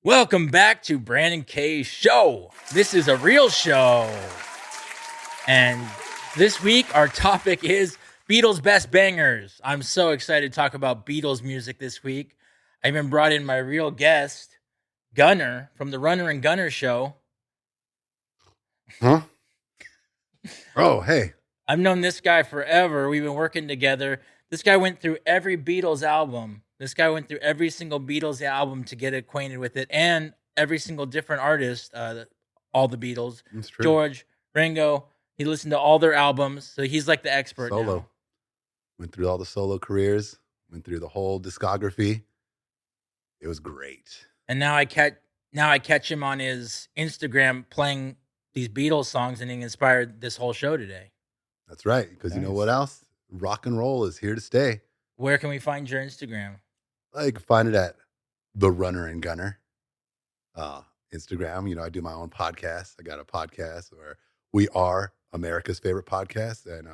Welcome back to Brandon K's show. This is a real show. And this week, our topic is Beatles' best bangers. I'm so excited to talk about Beatles music this week. I even brought in my real guest, Gunner, from the Runner and Gunner show. Huh? Oh, hey. I've known this guy forever. We've been working together. This guy went through every Beatles album. This guy went through every single Beatles album to get acquainted with it, and every single different artist, all the Beatles. That's true. George, Ringo, he listened to all their albums, so he's like the expert Solo. now. Went through all the solo careers, went through the whole discography. It was great. And now I catch him on his Instagram playing these Beatles songs, and he inspired this whole show today. That's right. Because you know what else? Rock and roll is here to stay. Where can we find your Instagram? You can find it at The Runner and Gunner. Instagram, I do my own podcast. I got a podcast where we are America's favorite podcast. And,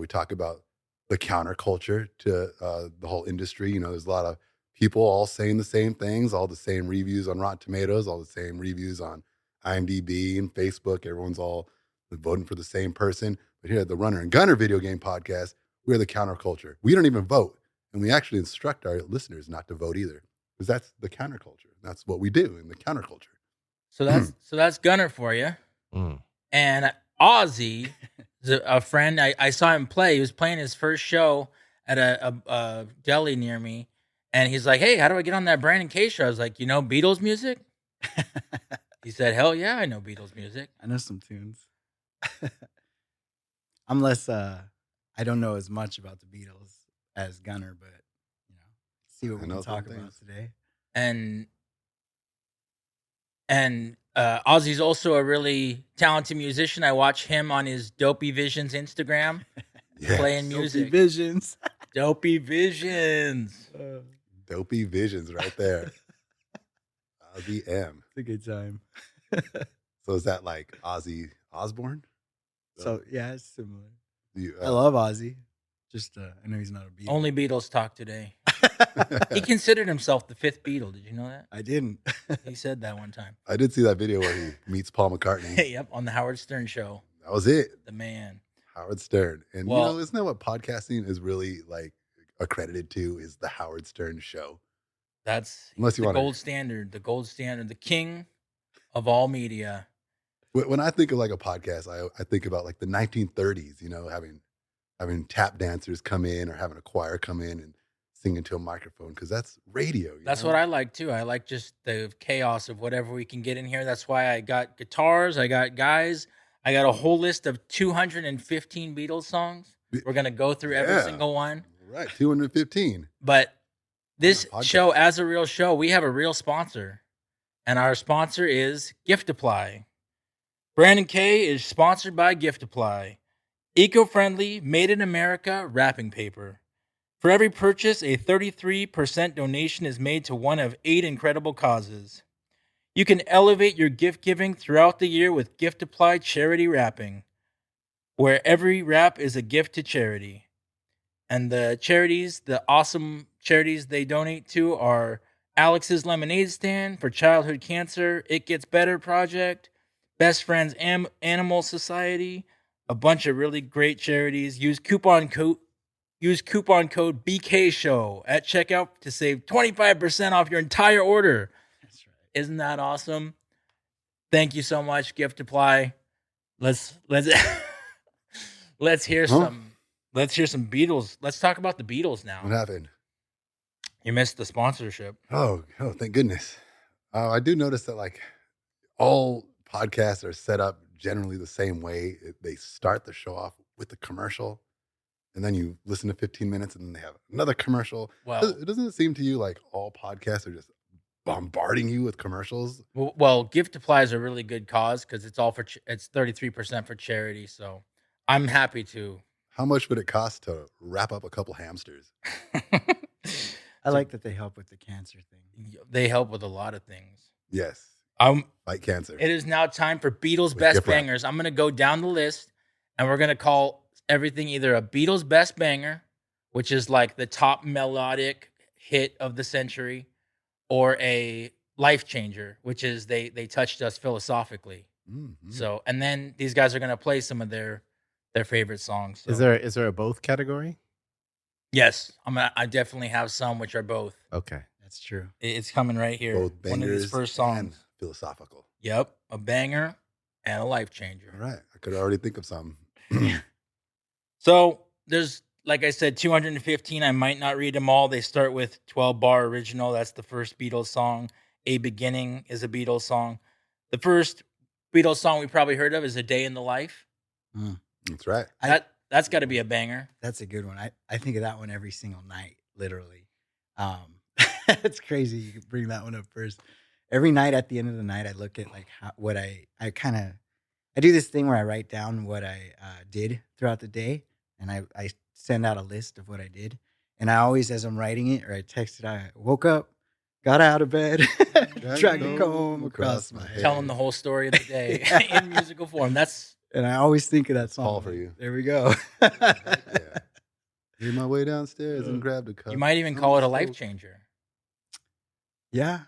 we talk about the counterculture to the whole industry. There's a lot of people all saying the same things, all the same reviews on Rotten Tomatoes, all the same reviews on IMDb and Facebook. Everyone's all voting for the same person. But here at the Runner and Gunner video game podcast, we're the counterculture. We don't even vote. And we actually instruct our listeners not to vote either, because that's the counterculture. That's what we do in the counterculture. So that's Gunner for you. Mm. And Ozzy, a friend, I saw him play. He was playing his first show at a deli near me. And he's like, hey, how do I get on that Brandon K show? I was like, you know Beatles music? He said, hell yeah, I know Beatles music. I know some tunes. I'm less, I don't know as much about the Beatles as Gunner, but, see what we can talk about today. And Ozzy's also a really talented musician. I watch him on his Dopey Visions Instagram playing music. Dopey Visions. Dopey Visions. Dopey Visions right there. Ozzy M. It's a good time. So is that like Ozzy Osbourne? So, yeah, it's similar. You, I love Ozzy. Just, I know he's not a Beatle. Only Beatles talk today. He considered himself the fifth Beatle. Did you know that? I didn't. He said that one time. I did see that video where he meets Paul McCartney. Yep, on the Howard Stern show. That was it. The man. Howard Stern. And, Well, isn't that what podcasting is really like accredited to, is the Howard Stern show? That's Unless you the wanna- gold standard, the king of all media. When I think of like a podcast, I think about like the 1930s, having tap dancers come in or having a choir come in and sing into a microphone, because that's radio. That's what I like too. I like just the chaos of whatever we can get in here. That's why I got guitars, I got guys, I got a whole list of 215 Beatles songs. We're going to go through every single one. Right, 215. But this podcast. show, as a real show, we have a real sponsor. And our sponsor is Giftaply. Brandon K is sponsored by Giftaply. Eco-friendly, made in America wrapping paper. For every purchase, a 33% donation is made to one of 8 incredible causes. You can elevate your gift giving throughout the year with Giftaply charity wrapping, where every wrap is a gift to charity. And the charities, the awesome charities they donate to are Alex's Lemonade Stand for Childhood Cancer, It Gets Better Project, Best Friends Animal Society, a bunch of really great charities. Use coupon code BK Show at checkout to save 25% off your entire order. That's right. Isn't that awesome? Thank you so much, Giftaply. Let's hear some Beatles. Let's talk about the Beatles now. What happened? You missed the sponsorship. Oh, thank goodness. I do notice that like all podcasts are set up generally the same way. They start the show off with the commercial, and then you listen to 15 minutes, and then they have another commercial. Well, Doesn't it seem to you like all podcasts are just bombarding you with commercials? well, Giftaply is a really good cause because it's all for it's 33% for charity. So I'm happy to. How much would it cost to wrap up a couple hamsters? I like that they help with the cancer thing. They help with a lot of things. Yes, fight cancer. It is now time for Beatles With best gift wrap. bangers. I'm going to go down the list, and we're going to call everything either a Beatles best banger, which is like the top melodic hit of the century, or a Life Changer, which is they touched us philosophically. Mm-hmm. So, and then these guys are gonna play some of their favorite songs. So. Is there a both category? Yes, I definitely have some which are both. Okay. That's true. It's coming right here. Both One of these bangers first and songs. philosophical. Yep, a banger and a life changer. All right. I could already think of some. So there's, like I said, 215. I might not read them all. They start with 12 Bar Original. That's the first Beatles song. A Beginning is a Beatles song. The first Beatles song we probably heard of is A Day in the Life. That's right. That's got to be a banger. That's a good one. I think of that one every single night, literally. It's crazy. You could bring that one up first. Every night at the end of the night, I look at like what I do this thing where I write down what I did throughout the day, and I send out a list of what I did. And I always, as I'm writing it or I text it, I woke up, got out of bed, dragged a comb across my head. Telling the whole story of the day in musical form. And I always think of that song. All for you. There we go. Yeah. Made my way downstairs and grabbed a cup. You might even call it a life changer. Yeah.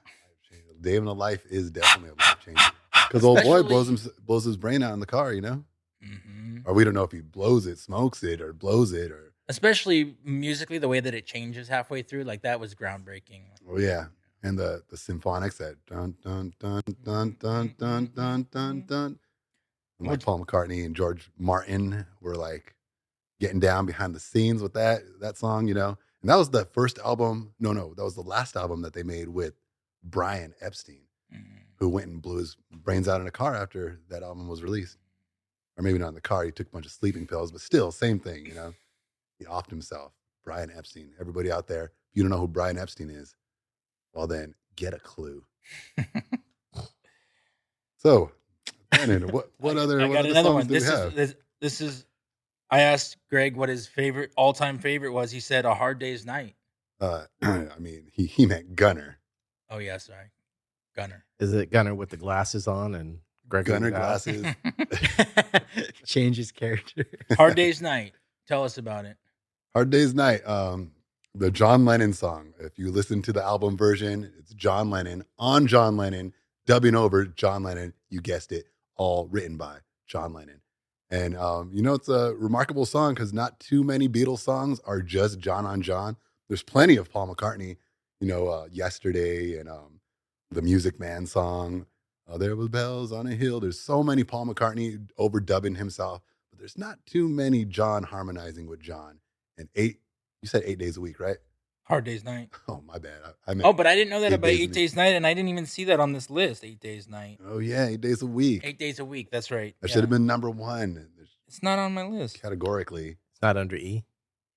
Day in the Life is definitely a life changer. Because old boy Especially- blows his brain out in the car, you know? Mm-hmm. Or we don't know if he blows it, smokes it, or blows it, or Especially musically, the way that it changes halfway through, like that was groundbreaking. oh yeah. And the symphonics that dun dun dun dun dun dun dun dun dun. And like Paul McCartney and George Martin were like getting down behind the scenes with that song, you know. And that was the first album. No, that was the last album that they made with Brian Epstein, who went and blew his brains out in a car after that album was released. Or maybe not in the car. He took a bunch of sleeping pills, but still, same thing, you know. He offed himself. Brian Epstein. Everybody out there, if you don't know who Brian Epstein is, well then, get a clue. So, Brandon, what other songs do we have? This is. I asked Greg what his all-time favorite was. He said "A Hard Day's Night." I mean, he meant Gunner. Oh yeah, sorry, Gunner. Is it Gunner with the glasses on and Gregory Gunner glasses. Change his character. Hard Day's Night. Tell us about it. Hard Day's Night. The John Lennon song. If you listen to the album version, it's John Lennon on John Lennon, dubbing over John Lennon. You guessed it, all written by John Lennon. And, it's a remarkable song because not too many Beatles songs are just John on John. There's plenty of Paul McCartney, Yesterday and the Music Man song. There was bells on a hill. There's so many Paul McCartney overdubbing himself, but there's not too many John harmonizing with John. And you said 8 days a week, right? Hard Day's Night. Oh, my bad. I meant but I didn't know that about 8 Days Night, and I didn't even see that on this list. 8 Days Night. Oh yeah, 8 days a week. 8 days a week. That's right. That should have been number one. It's not on my list. Categorically. It's not under E.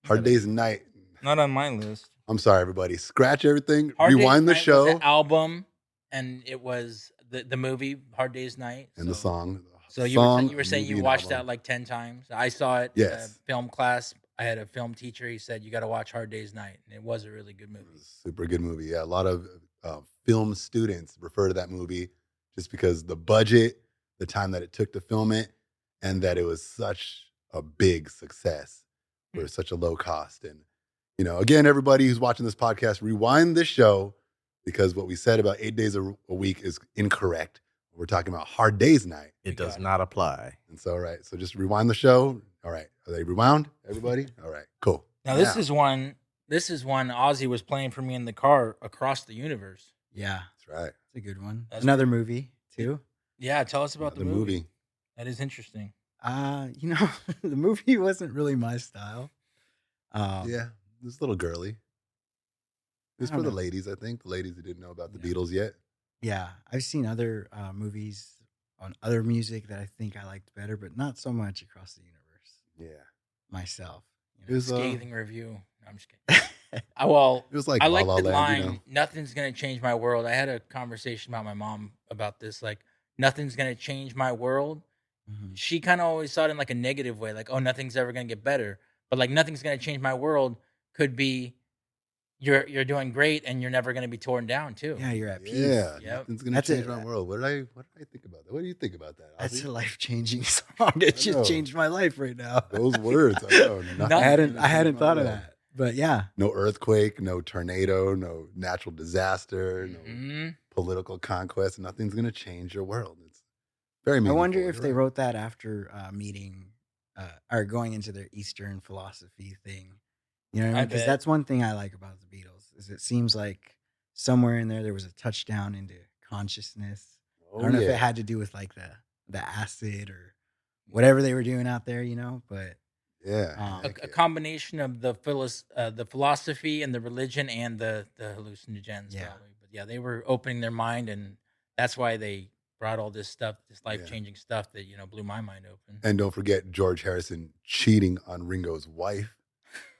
Hard Day's Night. Not on my list. I'm sorry, everybody. Scratch everything. Hard Rewind the Day's Night show. was the album, and it was the movie Hard Day's Night. And the song. So you were saying you watched that like 10 times. I saw it in Yes. film class. I had a film teacher. He said, you got to watch Hard Day's Night. And it was a really good movie. Super good movie. Yeah, a lot of film students refer to that movie just because the budget, the time that it took to film it, and that it was such a big success for such a low cost. And, again, everybody who's watching this podcast, rewind this show because what we said about 8 days a week is incorrect. We're talking about Hard Day's Night. It does not apply. And so, all right. So just rewind the show. All right. Are they rewound, everybody? All right. Cool. Now, this is one Ozzy was playing for me in the car, Across the Universe. Yeah. That's right. It's a good one. That's Another movie, too. Yeah, tell us about The the movie. That is interesting. The movie wasn't really my style. Yeah. It was a little girly. It was I for don't the know. ladies, I think. The ladies who didn't know about the Yeah. Beatles yet. Yeah. I've seen other movies on other music that I think I liked better, but not so much Across the Universe Yeah. myself. It was, Scathing review. No, I'm just kidding. Well, it was like I La like La the Land, line, nothing's going to change my world. I had a conversation about my mom about this. Like, nothing's going to change my world. Mhm. She kind of always saw it in like a negative way. Like, oh, nothing's ever going to get better. But like, nothing's going to change my world could be you're doing great and you're never going to be torn down too. Yeah, you're at peace. Yeah. Yep. Nothing's going to That's change it. my world. What did I think about that? What do you think about that? That's Ozzy? a life-changing song. It I just know. changed my life right now. Those words. I know. No, I hadn't thought of that. But yeah, No earthquake, no tornado, no natural disaster, no Mhm. political conquest. Nothing's going to change your world. It's very I meaningful. wonder if You're they right. wrote that after meeting or going into their Eastern philosophy thing. You know what I I mean? Because bet. that's one thing I like about the Beatles is it seems like somewhere in there was a touchdown into consciousness. I Oh, don't know if it yeah. had to do with like the acid or whatever they were doing out there, you know. But Yeah. A heck yeah. combination of the philosophy and the religion and the hallucinogens, Yeah. probably. But yeah, they were opening their mind, and that's why they brought all this stuff, this life changing stuff that blew my mind open. And don't forget George Harrison cheating on Ringo's wife.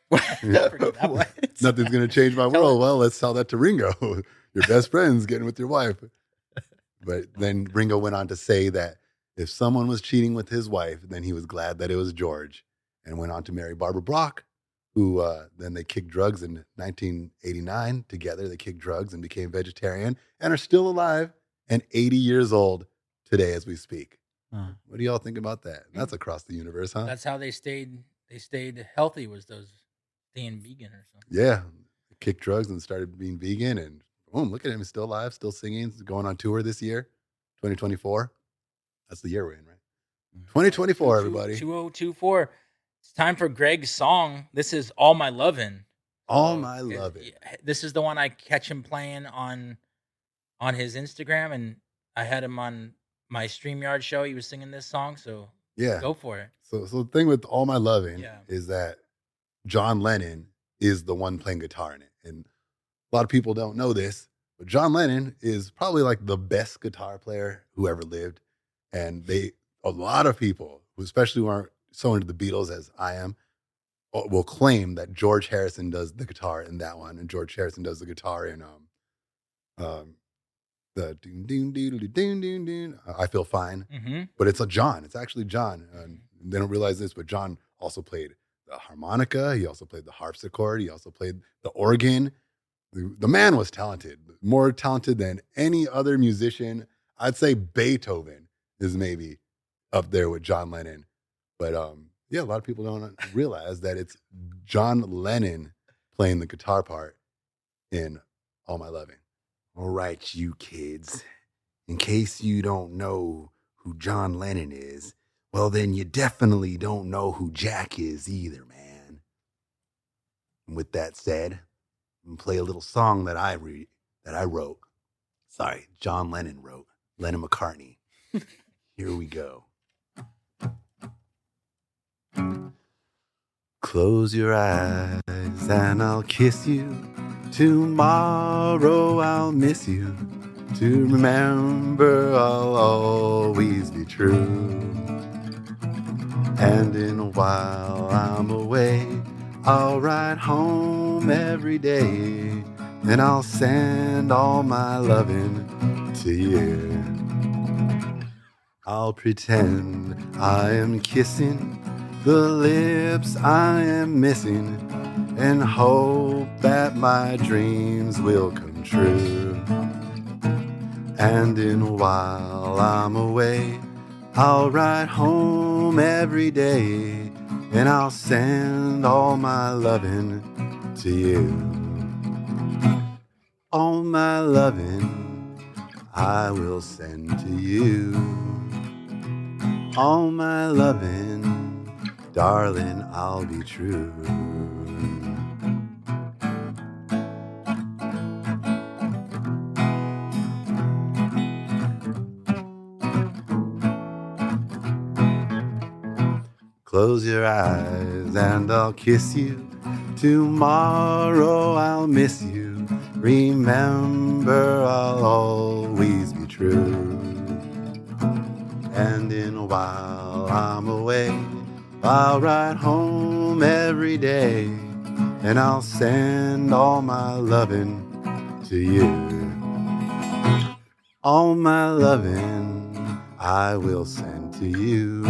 Don't forget that one. Nothing's going to change my Tell world. it. Well, let's tell that to Ringo. Your best friend's getting with your wife. But then Ringo went on to say that if someone was cheating with his wife, then he was glad that it was George, and went on to marry Barbara Brock, who then they kicked drugs in 1989 together. They kicked drugs and became vegetarian and are still alive and 80 years old today as we speak. Huh. What do y'all think about that? That's across the universe, huh? That's how they stayed. They stayed healthy. Was those staying vegan or something? Yeah. Kicked drugs and started being vegan, and boom, look at him. He's still alive, still singing, going on tour this year, 2024. That's the year we're in, right? 2024, everybody. 2024. It's time for Greg's song. This is All My Lovin'. All My Lovin'. This is the one I catch him playing on his Instagram, and I had him on my StreamYard show. He was singing this song, so Yeah. go for it. So the thing with All My Lovin' Yeah. is that John Lennon is the one playing guitar in it. And a lot of people don't know this, but John Lennon is probably like the best guitar player who ever lived. And a lot of people, who especially who aren't so into the Beatles as I am, will claim that George Harrison does the guitar in that one, and George Harrison does the guitar in the doon doon doodly doon doon doon. I Feel Fine, Mm-hmm. but it's a John. It's actually John. They don't realize this, but John also played the harmonica. He also played the harpsichord. He also played the organ. The man was talented, more talented than any other musician. I'd say Beethoven is maybe up there with John Lennon. But yeah, a lot of people don't realize that it's John Lennon playing the guitar part in All My Loving. All right, you kids. In case you don't know who John Lennon is, well, then you definitely don't know who Jack is either, man. And with that said, I'm gonna play a little song that I wrote. Sorry, John Lennon wrote. Lennon McCartney. Here we go. Close your eyes and I'll kiss you. Tomorrow I'll miss you. To remember I'll always be true. And in a while I'm away, I'll ride home every day. And I'll send all my loving to you. I'll pretend I am kissing the lips I am missing, and hope that my dreams will come true. And in a while I'm away, I'll ride home every day, and I'll send all my loving to you. All my loving I will send to you. All my loving, darling, I'll be true. Close your eyes and I'll kiss you. Tomorrow I'll miss you. Remember, I'll always be true. And in a while I'm away, I'll ride home every day, and I'll send all my loving to you. All my loving I will send to you.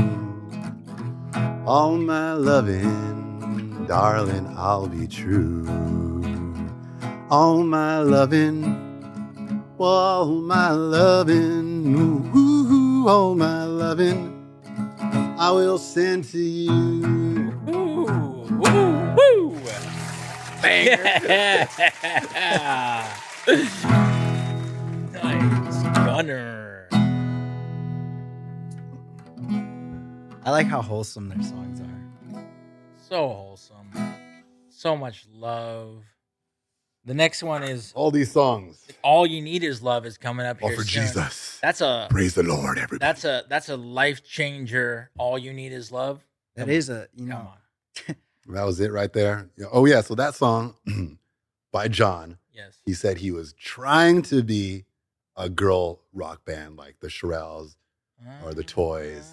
All my loving, darling, I'll be true. All my loving, all my loving, ooh, all my loving, I will send to you. Woo, woo, woo. banger. Nice gunner. I like how wholesome their songs are. So wholesome. So much love. The next one is All these songs. All You Need Is Love is coming up All here for soon. Jesus. That's a Praise the Lord, everybody. that's a life changer. All You Need Is Love. That Come is on, a, come on. That was it right there. Yeah. Oh, yeah. So that song by John, Yes. he said he was trying to be a girl rock band like the Shirelles or the Toys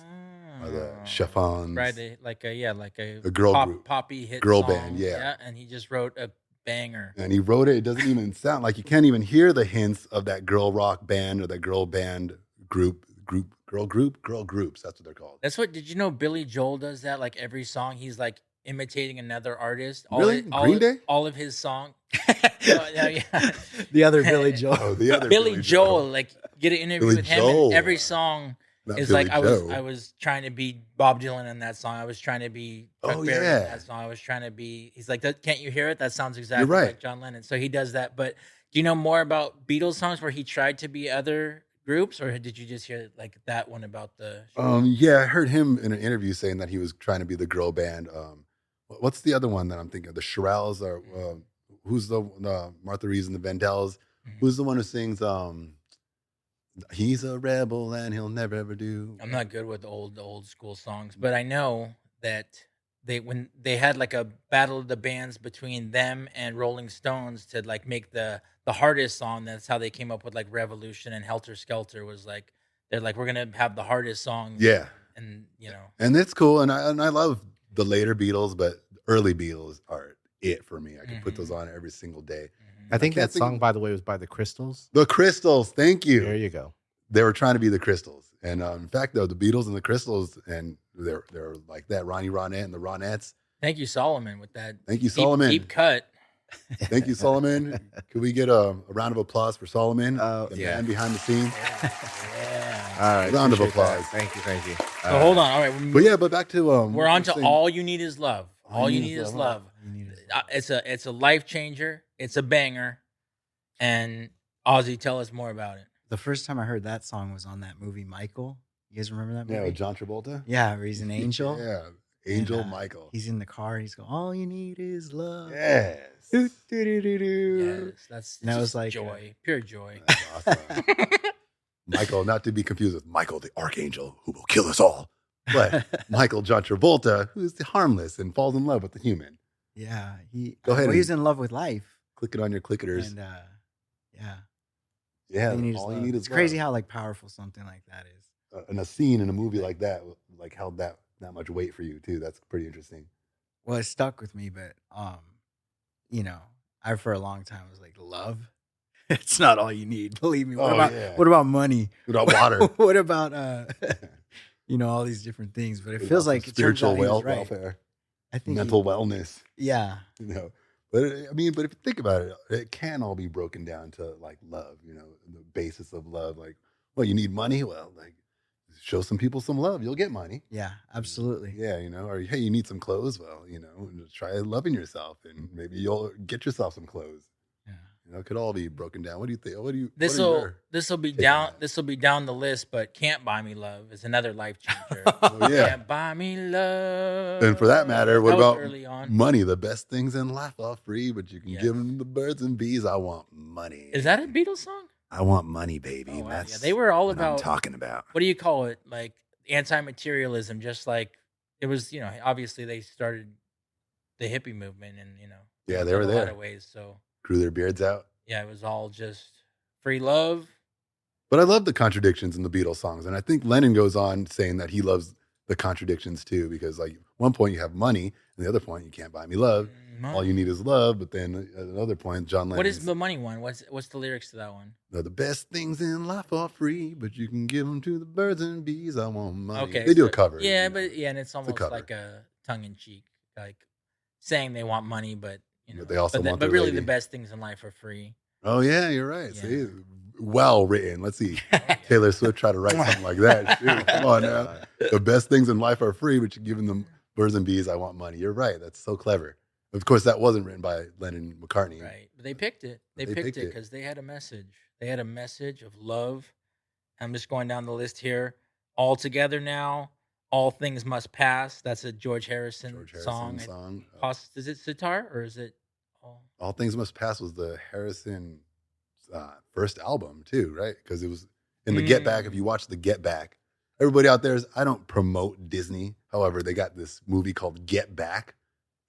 or the Chiffons. Right, like a A girl group. poppy hit Girl song. band, yeah. And he just wrote a banger. And he wrote it. It doesn't even sound like you can't even hear the hints of that girl rock band or that girl band girl groups. That's what they're called. That's what. Did you know Billy Joel does that? Like every song, he's like imitating another artist. Really? Green Day? All of his songs. Yeah. The other Billy Joel. Oh, the other Billy Joel. Like get an interview Billy with him. Joel. And every song Not is Billy like Joe. I was trying to be Bob Dylan in that song. I was trying to be Chuck Oh, Berry yeah. in that song. I was trying to be. He's like, can't you hear it? That sounds exactly right. like John Lennon. So he does that. But do you know more about Beatles songs where he tried to be other groups, or did you just hear like that one about the? Yeah, I heard him in an interview saying that he was trying to be the girl band. What's the other one that I'm thinking of? The Shirelles or who's the Martha Reeves and the Vandells? Mhm. Who's the one who sings he's a rebel and he'll never ever do? I'm not good with the old school songs, but I know that when they had like a battle of the bands between them and Rolling Stones to like make the hardest song. That's how they came up with like Revolution and Helter Skelter. Was like they're like, we're gonna have the hardest song. Yeah, and you know, and it's cool, and I love the later Beatles, but early Beatles are it for me. I can put those on every single day. I think can't that think song, of- by the way, was by the Crystals. The Crystals, thank you. There you go. They were trying to be the Crystals, and in fact, though, the Beatles and the Crystals, and they're like that. Ronnie Ronette and the Ronettes. thank you Solomon with that. Thank you, Solomon. Deep cut. Thank you, Solomon. Could we get a round of applause for Solomon, the yeah. man behind the scenes? Yeah. All right. Round of appreciate that. applause. Thank you. So hold on. All right, But yeah, but back to we're on to All You Need Is Love. All You Need Is Love. You need it. It's a life changer. It's a banger. And Ozzy, tell us more about it. The first time I heard that song was on that movie Michael. You guys remember that Yeah, movie? with John Travolta. Yeah, where he's an angel. Yeah, Angel And, Michael. He's in the car. And he's going, all you need is love. Yes. Do, do, do, do, do. Yes, that's And that just was like, joy, pure joy. That's awesome. Michael, not to be confused with Michael the Archangel, who will kill us all, but Michael John Travolta, who is harmless and falls in love with the human. Yeah, Go ahead Well, and- he's in love with life, Click it on your clickers. and yeah, Yeah, all you need is all love. you need is It's crazy love. how like powerful something like that is. And a scene in a movie like that, like held that much weight for you too. That's pretty interesting. Well, it stuck with me, but you know, I for a long time was like, love. It's not all you need. Believe me. What Oh, about yeah. what about money? Without water, What about all these different things? But it feels like it turns spiritual out he was right. welfare, I think mental wellness. Yeah, But I mean, but if you think about it, it can all be broken down to like love. The basis of love. Like, well, you need money. Well, like, show some people some love. You'll get money. yeah, absolutely. Yeah, or hey, you need some clothes. Well, try loving yourself, and maybe you'll get yourself some clothes. Yeah. It could all be broken down. What do you think? This your will be take on down. that? This will be down the list. But Can't Buy Me Love is another life changer. Oh, yeah. Can't buy me love. And for that matter, what That was about early on? money? The best things in life are free, but you can Yes. give them the birds and bees. I want money. Is that a Beatles song? I want money, baby. Oh, wow. That's Yeah, they were all what I'm about. talking about. What do you call it? Like anti-materialism. Just like it was. Obviously they started the hippie movement, and Yeah, they in were a lot there. of ways. So Grew their beards out. yeah, it was all just free love. But I love the contradictions in the Beatles songs. And I think Lennon goes on saying that he loves the contradictions too, because like one point you have money, and the other point you can't buy me love. All you need is love. But then at another point, John Lennon. What is the money one? What's the lyrics to that one? The best things in life are free, but you can give them to the birds and bees. I want money. Okay, They do so- a cover. Yeah, but and it's almost cover. like a tongue in cheek, like saying they want money, but But they also want but their really lady. the best things in life are free. Oh yeah, you're right. Yeah. See, well written. Let's see. Taylor Swift tried to write something like that. Shoot, come on now. The best things in life are free, but you give them the birds and bees. I want money. You're right. That's so clever. Of course, that wasn't written by Lennon and McCartney. Right. But they picked it. They picked it because they had a message. They had a message of love. I'm just going down the list here. All Together Now, All Things Must Pass. That's a George Harrison song. Is it sitar or is it All Things Must Pass was the Harrison first album too, right? Because it was in the Get Back. If you watch the Get Back, everybody out there, I don't promote Disney. However, they got this movie called Get Back.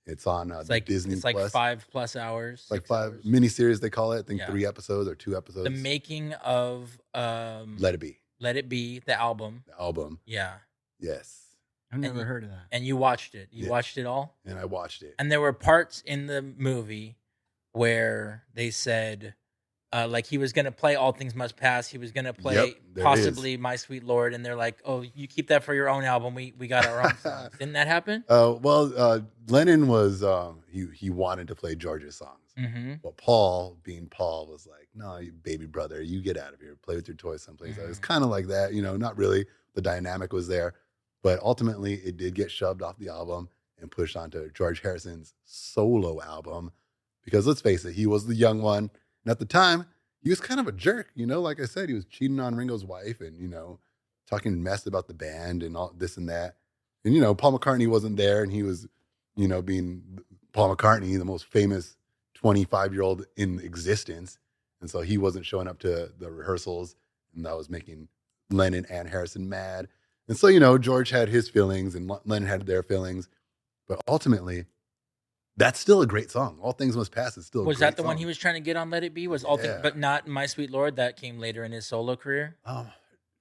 It's on Disney It's like Plus. 5+ hours. Like 5 miniseries, they call it. I think 3 episodes or 2 episodes. The making of Let It Be. Let It Be, the album. The album. Yeah. Yes. I've never heard of that. And you watched it. You watched it all? And I watched it. And there were parts in the movie where they said, like he was going to play All Things Must Pass. He was going to play possibly My Sweet Lord. And they're like, oh, you keep that for your own album. We got our own songs. Didn't that happen? Well, Lennon was, he wanted to play George's songs. Mm-hmm. But Paul, being Paul, was like, no, you baby brother, you get out of here. Play with your toys someplace. Mm-hmm. It was kind of like that, not really. The dynamic was there. But ultimately, it did get shoved off the album and pushed onto George Harrison's solo album. Because let's face it, he was the young one. And at the time, he was kind of a jerk. Like I said, he was cheating on Ringo's wife and, talking mess about the band and all this and that. And, Paul McCartney wasn't there. And he was, being Paul McCartney, the most famous 25-year-old in existence. And so he wasn't showing up to the rehearsals. And that was making Lennon and Harrison mad. And so, George had his feelings and Lennon had their feelings. But ultimately, that's still a great song. All Things Must Pass is still a great song. Was that the one he was trying to get on Let It Be? Was All Things, but not My Sweet Lord? That came later in his solo career?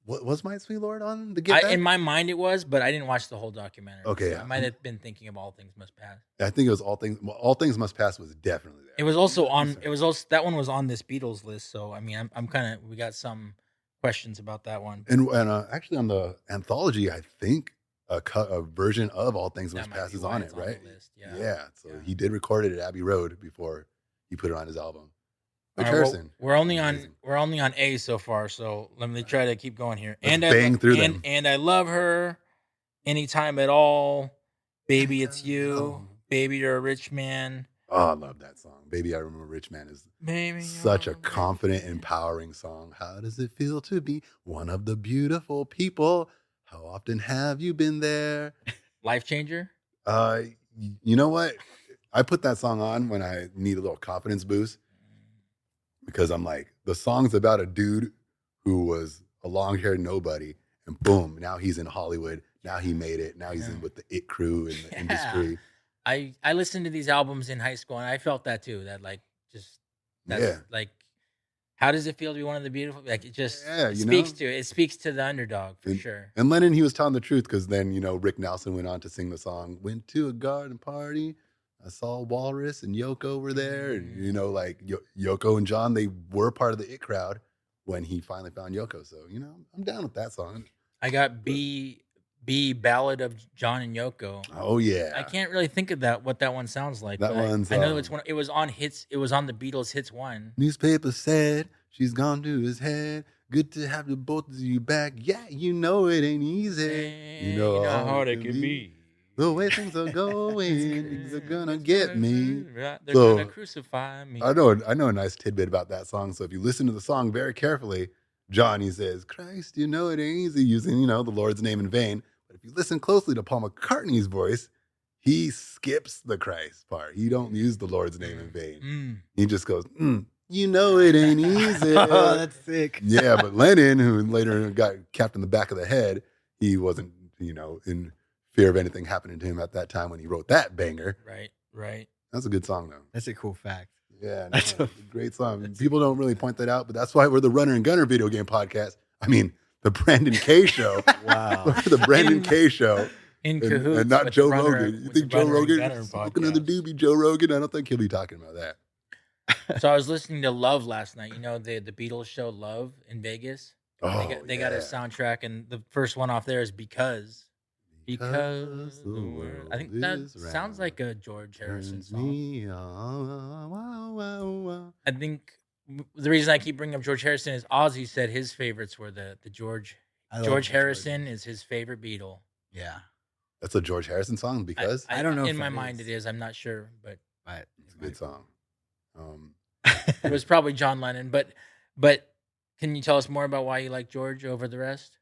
What was My Sweet Lord on the Get Back? In my mind it was, but I didn't watch the whole documentary. Okay, so I might have been thinking of All Things Must Pass. I think it was All Things Must Pass was definitely there. It was also on. It was also that one was on this Beatles list. So I mean, I'm kind of we got some questions about that one. And actually on the anthology, I think a version of All Things Must Pass is on it, right? Yeah. So he did record it at Abbey Road before he put it on his album. Harrison. We're only on A so far, so let me try to keep going here. Let's bang through them. And I Love Her, Anytime at All, Baby It's You, Baby You're a Rich Man. Oh, I love that song. Baby I Remember Rich Man is such a confident, empowering song. How does it feel to be one of the beautiful people? How often have you been there? Life changer? You know what? I put that song on when I need a little confidence boost. Because I'm like, the song's about a dude who was a long-haired nobody, and boom, now he's in Hollywood. Now he made it. Now he's in with the it crew in the industry. I listened to these albums in high school, and I felt that too. That like like, how does it feel to be one of the beautiful? Like it just speaks to the underdog for sure. And Lennon, he was telling the truth because then Rick Nelson went on to sing the song. Went to a garden party. I saw Walrus and Yoko were there. And, like Yoko and John, they were part of the it crowd when he finally found Yoko. So, I'm down with that song. I got B Ballad of John and Yoko. Oh, yeah. I can't really think of what that one sounds like. That one's... I know it was on hits. It was on the Beatles Hits 1. Newspaper said she's gone to his head. Good to have the both of you back. Yeah, it ain't easy. You know how hard it can be. The way things are going, they're gonna get me. They're gonna crucify me. I know a nice tidbit about that song. So if you listen to the song very carefully, John, he says, Christ, it ain't easy using, the Lord's name in vain. But if you listen closely to Paul McCartney's voice, he skips the Christ part. He don't use the Lord's name in vain. He just goes, it ain't easy. Oh, that's sick. Yeah, but Lennon, who later got capped in the back of the head, he wasn't, in fear of anything happening to him at that time when he wrote that banger. Right. That's a good song, though. That's a cool fact. Yeah, that's a great song. People don't really point that out, but that's why we're the Runner and Gunner video game podcast. I mean, the Brandon K Show. Wow. The Brandon K Show. In cahoots. And not Joe Rogan. You think Joe Rogan is smoking another doobie, Joe Rogan? I don't think he'll be talking about that. So I was listening to Love last night. The Beatles show Love in Vegas. They got a soundtrack, and the first one off there is Because the world. I think that sounds like a George Harrison song. I think the reason I keep bringing up George Harrison is Ozzy said his favorites were the George Harrison is his favorite Beatle. Yeah. That's a George Harrison song because? I don't know. In my mind it is. I'm not sure, but but It's a good song. Um, It was probably John Lennon, but can you tell us more about why you like George over the rest?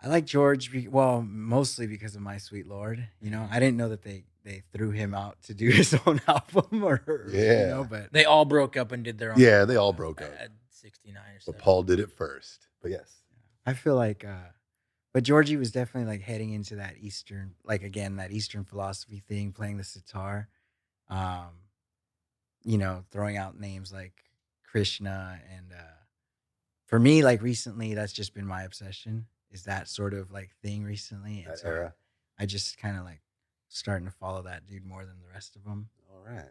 I like George. Well, mostly because of My Sweet Lord. You know, I didn't know that they threw him out to do his own album, or you Yeah. know, but They all broke up and did their own. Yeah, they all broke up. At 69 or but so. Paul did it first. But yes. I feel like, but Georgie was definitely like heading into that Eastern, like again that Eastern philosophy thing, playing the sitar, you know, throwing out names like Krishna, and for me, like recently, that's just been my obsession. Is that sort of like thing recently? And That so era. I just kind of like starting to follow that dude more than the rest of them. All right.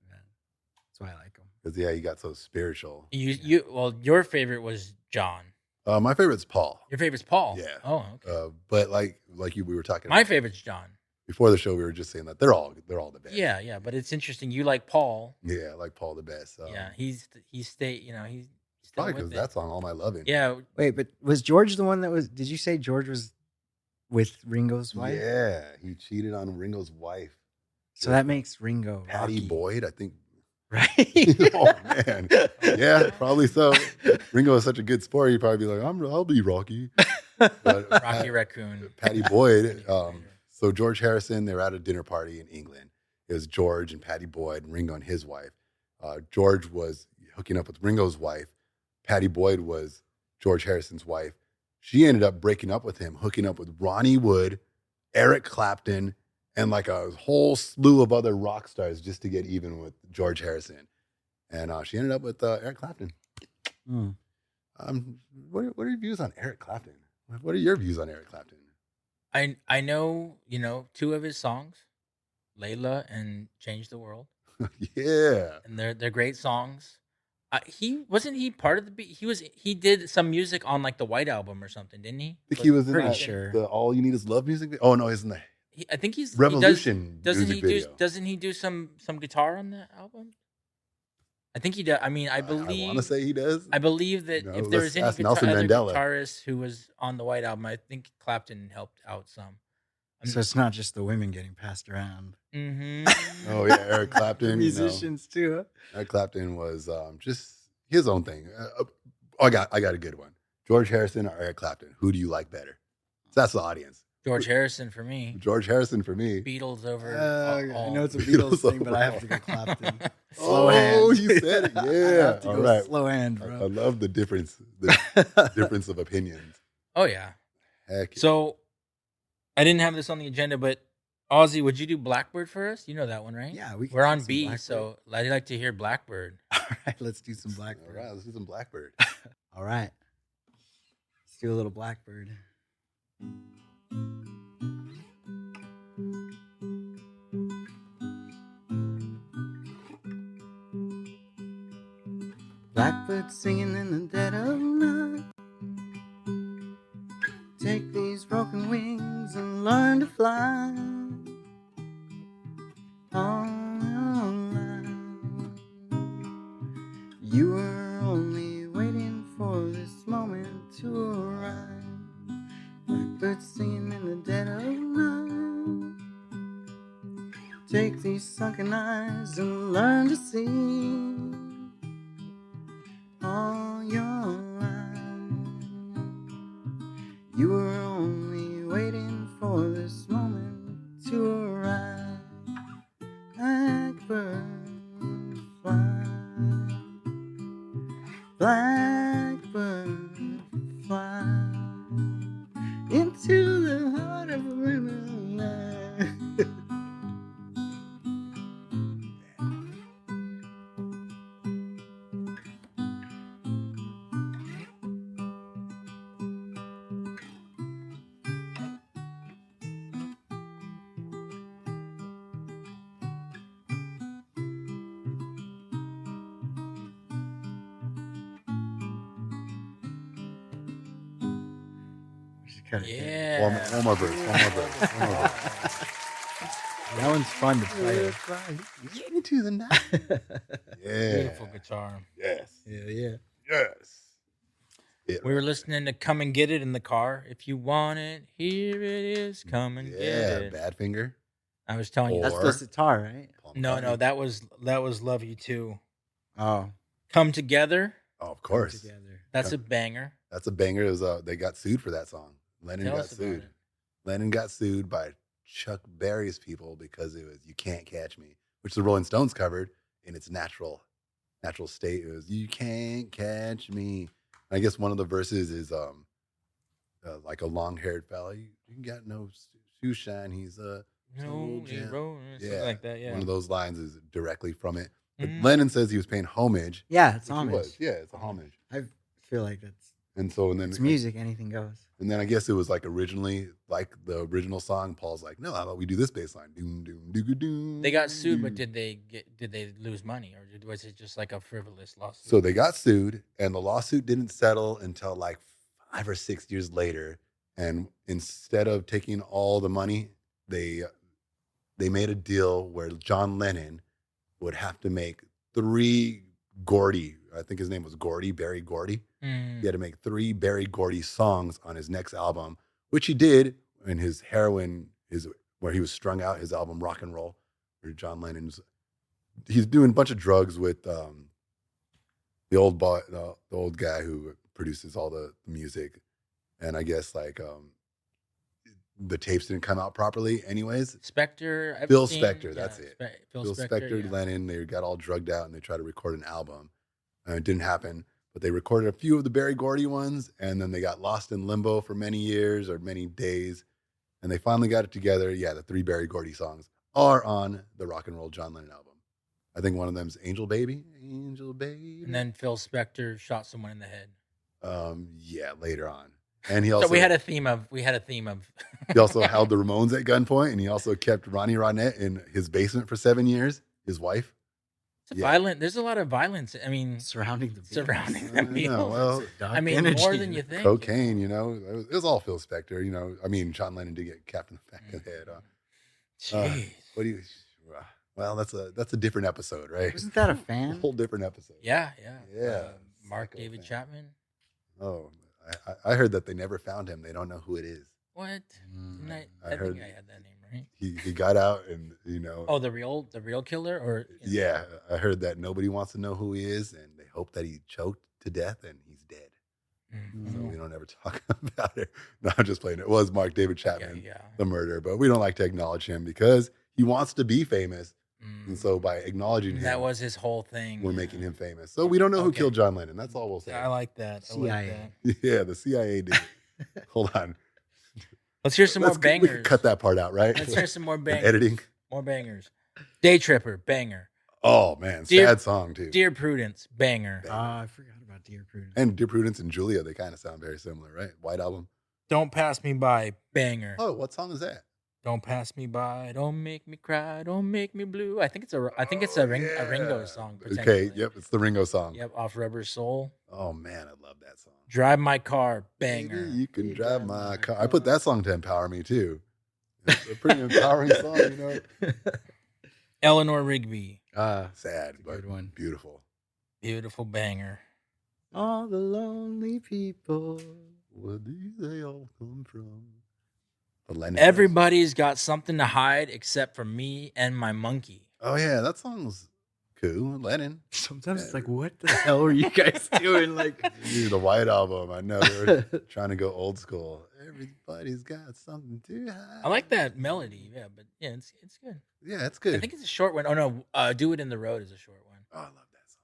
That's why I like him. Because yeah, you got so spiritual. Your favorite was John. My favorite's Paul. Your favorite's Paul. Yeah. Oh, okay. But like we were talking My about favorite's John. before the show, we were just saying that they're all the best. Yeah, but it's interesting. You like Paul. Yeah, I like Paul the best. Yeah, he's stayed. You know, he's still probably with because it. that song, All My Loving. Yeah. Wait, but was George the one that was? Did you say George was with Ringo's wife? Yeah, he cheated on Ringo's wife. So that makes Ringo Patty Rocky, Boyd, I think. right? Oh man, yeah, probably so. Ringo is such a good sport. He'd probably be like, I'll be Rocky. But Rocky Raccoon. Patty Boyd. So George Harrison, they were at a dinner party in England. It was George and Patty Boyd and Ringo and his wife. George was hooking up with Ringo's wife. Patty Boyd was George Harrison's wife. She ended up breaking up with him, hooking up with Ronnie Wood, Eric Clapton, and like a whole slew of other rock stars just to get even with George Harrison. And she ended up with Eric Clapton. Mm. What are your views on Eric Clapton? What are your views on Eric Clapton? I know, two of his songs, Layla and Change the World. Yeah. And they're great songs. He wasn't he part of the he did some music on like the White Album or something, didn't he? I think he was in pretty that, sure. the All You Need Is Love music video. Oh no, he's in the I think he's Revolution doesn't music he video. doesn't he do some guitar on that album? I think he does. I mean, I I want to believe say he does. I believe that No, if there let's was any ask Nelson other Mandela. guitarist who was on the White Album, I think Clapton helped out some. So it's not just the women getting passed around. Mm-hmm. Oh yeah, Eric Clapton. Musicians too. Huh? Eric Clapton was just his own thing. I got a good one. George Harrison or Eric Clapton? Who do you like better? So that's the audience. George Harrison for me. George Harrison for me. Beatles over. I know it's a Beatles Beatles thing, but I have to go Clapton. Slow Oh, hand. you said it. I Yeah. have to All go right. slow hand, I bro. love the difference of opinions. Oh yeah. Heck. So I didn't have this on the agenda, but Ozzy, would you do Blackbird for us? You know that one, right? Yeah, we can We're do on some B, Blackbird. so I'd like to hear Blackbird. All right, let's do some All Blackbird. right, let's do some Blackbird. All right, let's do a little Blackbird. Blackbird singing in the dead of night. Take these broken wings and learn to fly. On your line. You were only waiting for this moment to arrive. Blackbird singing in the dead of night. Take these sunken eyes and learn to see. All your life, you were only waiting for this moment to arrive. Blackbird fly, blackbird fly into the heart of a winter night. Yeah. One more verse. One more verse. One more verse. That one's fun to play. Into the night. Yeah. Beautiful guitar. Yes. Yeah. Yes. Yeah. We were listening to Come and Get It in the car. If you want it, here it is. Come and get Yeah. it. Badfinger. I was telling you. That's Or- the sitar, right? Paul No, McCartney. that was Love You Too. Oh, Come Together. Oh, of come course. together. That's a banger. That's a banger. It was, they got sued for that song. Lennon Tell got us about sued. it. Lennon got sued by Chuck Berry's people because it was "You Can't Catch Me," which the Rolling Stones covered in its natural state. It was "You Can't Catch Me." I guess one of the verses is like a long-haired fella. You got no shoe shine. He's a No, jam. something like that. Yeah. One of those lines is directly from it. But Mhm. Lennon says he was paying homage. Yeah, it's which he homage. was. Yeah, it's a homage. I feel like that's And so, and then it's music. Anything goes. And then I guess it was like originally like the original song. Paul's like, no, how about we do this bass line? Doom, doom, doo, doom. They got sued, but doom. did they lose money, or was it just like a frivolous lawsuit? So they got sued, and the lawsuit didn't settle until like 5 or 6 years later. And instead of taking all the money, they made a deal where John Lennon would have to make 3 Gordy. I think his name was Gordy, Barry Gordy. Mm. He had to make 3 Barry Gordy songs on his next album, which he did in his heroin, where he was strung out, his album Rock and Roll, where John Lennon's, he's doing a bunch of drugs with the old guy who produces all the music. And I guess like the tapes didn't come out properly anyways. Spector, Phil Epstein, Spector, that's it. Phil Phil Spector, yeah. Lennon, they got all drugged out and they tried to record an album. And it didn't happen. But they recorded a few of the Barry Gordy ones, and then they got lost in limbo for many years or many days. And they finally got it together. Yeah, the 3 Barry Gordy songs are on the Rock and Roll John Lennon album. I think one of them's Angel Baby. Angel Baby. And then Phil Spector shot someone in the head. Yeah, later on. And he also So we had a theme of he also held the Ramones at gunpoint, and he also kept Ronnie Ronette in his basement for 7 years, his wife. It's violent. There's a lot of violence. I mean, Surrounding the Beatles. surrounding the I know, Beatles. well, I mean, more than you think. Cocaine, it was all Phil Spector, I mean, John Lennon did get capped in the back of the head. Jeez. What do you? Well, that's a different episode, right? Wasn't that a A fan? whole different episode. Yeah. Yeah. Mark Psycho David fan. Chapman. Oh, I heard that they never found him. They don't know who it is. What? Didn't I I heard- think I had that name right. He got out, and Oh, the real killer, or yeah, I heard that nobody wants to know who he is, and they hope that he choked to death and he's dead. Mm. So we don't ever talk about it. No, I'm just playing. It was Mark David Chapman, Yeah. the murderer, but we don't like to acknowledge him because he wants to be famous. Mm. And so by acknowledging him, That was his whole thing. we're making him famous. So we don't know who Okay. killed John Lennon. That's all we'll say. I like that. I like CIA. that. Yeah, the CIA did. Hold on. Let's hear some more We bangers. can cut that part out, right? Let's hear some more In bangers. editing. More bangers. Day Tripper, banger. Oh man, Dear- sad song too. Dear Prudence, banger. I forgot about Dear Prudence. And Dear Prudence and Julia, they kind of sound very similar, right? White Album. Don't Pass Me By, banger. Oh, what song is that? Don't pass me by. Don't make me cry. Don't make me blue. I think it's a Ringo Yeah. song. Okay, potentially. yep, it's the Ringo song. Yep, off Rubber Soul. Oh man, I love that song. Drive My Car, banger. Maybe you can You drive my car. I put that song to empower me too. It's a pretty empowering song, Eleanor Rigby, Sad, but good one. beautiful. beautiful banger. All the lonely people. Where do they all come from? The Lennon Everybody's got something to hide except for me and my monkey. Oh yeah, that song's cool. Lennon. Sometimes it's like, what the hell are you guys doing? Like, The White Album. I know they were trying to go old school. Everybody's got something to hide. I like that melody, yeah, but yeah, it's good. Yeah, it's I good. think it's a short one. Oh no, Do It in the Road is a short one. Oh, I love that song.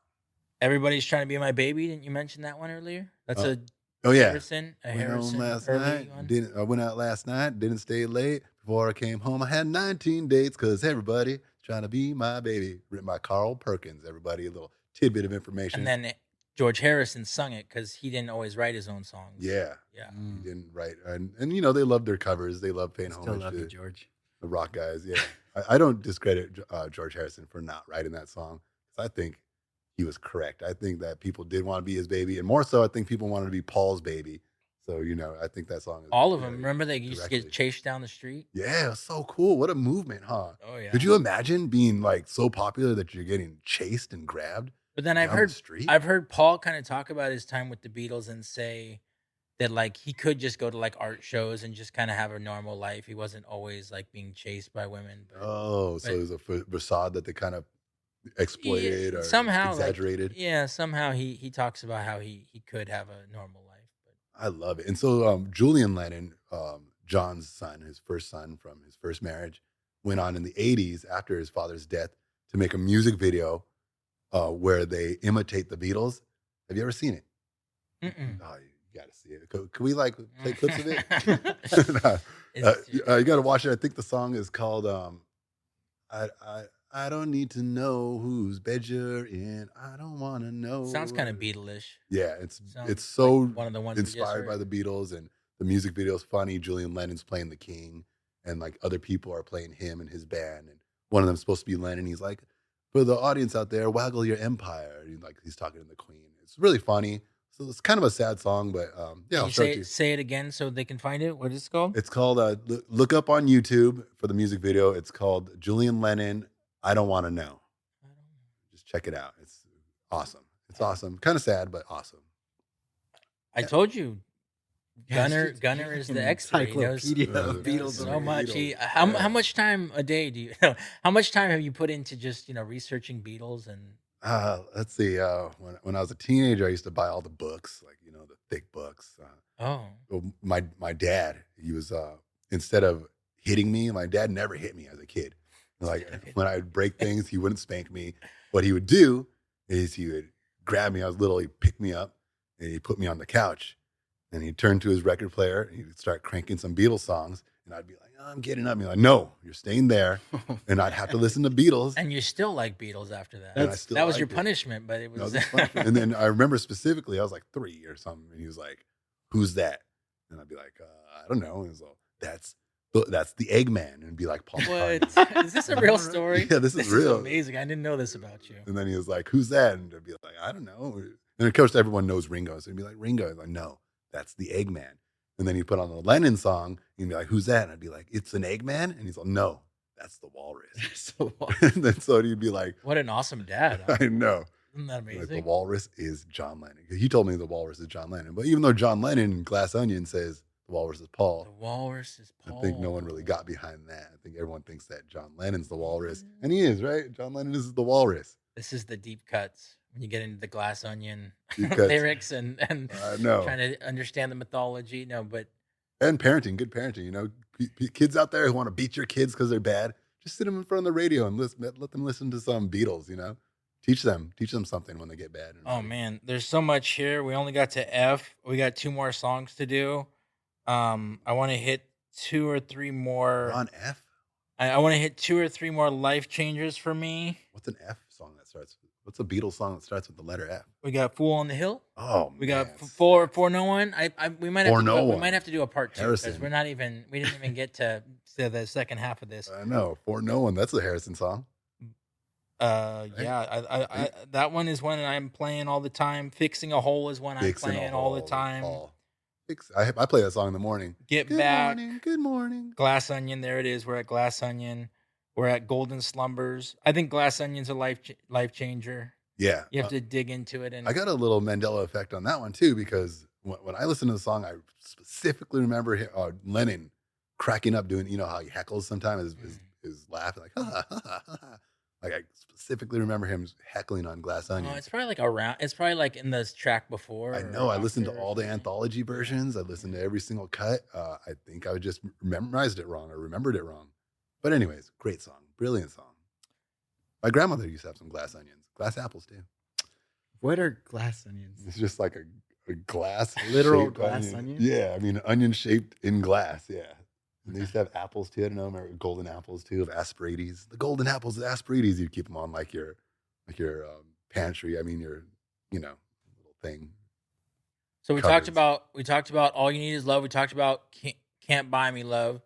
Everybody's Trying to Be My Baby. Didn't you mention that one earlier? That's a Oh yeah. Harrison, Went home Harrison last early night. one. I went out last night. Didn't stay late. Before I came home, I had 19 dates because everybody trying to be my baby. Written by Carl Perkins. Everybody, a little tidbit of information. And then George Harrison sung it because he didn't always write his own songs. yeah, Yeah. he didn't write. And they love their covers. They love paying still homage love you, to George. the rock guys. Yeah, I don't discredit George Harrison for not writing that song. I think he was correct. I think that people did want to be his baby, and more so, I think people wanted to be Paul's baby. So I think that song is All of them. very Remember they used to directly. get chased down the street? Yeah, it was so cool. What a movement, huh? Oh yeah. Could you imagine being like so popular that you're getting chased and grabbed? But then I've down heard the street? Paul kind of talk about his time with the Beatles and say that like he could just go to like art shows and just kind of have a normal life. He wasn't always like being chased by women. Oh, so but- it was a facade that they kind of Yeah, exploited or somehow exaggerated. Like, yeah, somehow he talks about how he could have a normal life. But I love it. And so Julian Lennon, John's son, his first son from his first marriage, went on in the 80s after his father's death to make a music video where they imitate the Beatles. Have you ever seen it? mm-mm. Oh, you got to see it. Can we like play clips of it? It's- You got to watch it. I think the song is called I, I don't need to know whose bed you're in. I don't want to know. sounds kind of Beatles-ish. Yeah, Sounds it's so like one of the ones we just inspired by heard. the Beatles, and the music video is funny. Julian Lennon's playing the king, and like other people are playing him and his band, and one of them's supposed to be Lennon. He's like, for the audience out there, waggle your empire. And he's talking to the queen. It's really funny. So it's kind of a sad song, but yeah, Can I'll you show it to you. say it again so they can find it? What is it called? It's called look up on YouTube for the music video. It's called Julian Lennon, I Don't Want to Know. Just check it out. It's awesome. It's awesome. Kind of sad, but awesome. I told you, Yeah, Gunner he's is an the expert. He knows encyclopedia of Beatles so and much. Beatles. How Yeah. much time a day do you? How much time have you put into just researching Beatles and? Let's see. When I was a teenager, I used to buy all the books, like the thick books. Oh, Well, my dad, he was instead of hitting me, my dad never hit me as a kid. Like when I would break things, he wouldn't spank me. What he would do is he would grab me. I was little. He'd pick me up and he'd put me on the couch, and he'd turn to his record player and he'd start cranking some Beatles songs, and I'd be like, oh, I'm getting up. And he'd be like, no, you're staying there, and I'd have to listen to Beatles. and you still like Beatles after that. And I still That was your liked it. punishment, but it No, was. this is punishment. And then I remember specifically, I was like 3 or something, and he was like, "Who's that?" And I'd be like, "I don't know." And he was like, "That's the Eggman," and it'd be like Paul McCartney. What is this a real story? Yeah, this is real. amazing. I didn't know this about you. And then he was like, "Who's that?" And I'd be like, "I don't know." And of course, everyone knows Ringo, so he'd be like, "Ringo." He's like, "No, that's the Eggman." And then he'd put on the Lennon song, and he'd be like, "Who's that?" And I'd be like, "It's an Eggman." And he's like, "No, that's the Walrus." So And then so he'd be like, What an awesome dad! Huh? "I know." Isn't that Like, amazing? the Walrus is John Lennon. He told me the Walrus is John Lennon. But even though John Lennon in Glass Onion says the Walrus is Paul, The walrus is Paul. I think no one really got behind that. I think everyone thinks that John Lennon's the Walrus. And he is, right? John Lennon is the Walrus. This is the deep cuts when you get into the Glass Onion Deep cuts. lyrics and No. trying to understand the mythology. No, but And parenting, good parenting. Kids out there who want to beat your kids because they're bad, just sit them in front of the radio and let them listen to some Beatles, Teach them something when they get bad. oh man, there's so much here. We only got to F. We got 2 more songs to do. I want to hit 2 or 3 more. We're on F? I want to hit 2 or 3 more life changers for me. What's an F song that starts? What's a Beatles song that starts with the letter F? We got Fool on the Hill. Oh, We got man. for no one. We might have For to No do, we One. might have to do a part 2 because Harrison. we didn't even get to the second half of this. I know. For No One. That's a Harrison song. Yeah, I that one is one I'm playing all the time. Fixing a Hole is one I'm Fixing a playing all the Hole, time. Paul. I play that song in the morning. Get Good Back, morning. Good morning. Glass Onion. There it is. We're at Glass Onion. We're at Golden Slumbers. I think Glass Onion's a life changer. Yeah. You have to dig into it. And I got a little Mandela effect on that one too, because when I listen to the song, I specifically remember Lennon cracking up doing, how he heckles sometimes, his laugh, like, ha, ha, ha, ha, ha. Like I specifically remember him heckling on Glass Onion. it's probably like around. It's probably like in the track before. I or know. I listened to after or all the something. anthology versions. I listened to every single cut. I think I just memorized it wrong or remembered it wrong. But anyways, great song. Brilliant song. My grandmother used to have some glass onions. Glass apples too. what are glass onions? It's just like a glass. Literal shaped glass onion? Yeah. I mean, an onion shaped in glass. Yeah. And they used to have apples too. I don't know. Remember golden apples too of Asperides. The golden apples of Asperides. You'd keep them on like your pantry. I mean, your, little thing. So we cupboards. talked about All You Need Is Love. We talked about Can't Buy Me Love.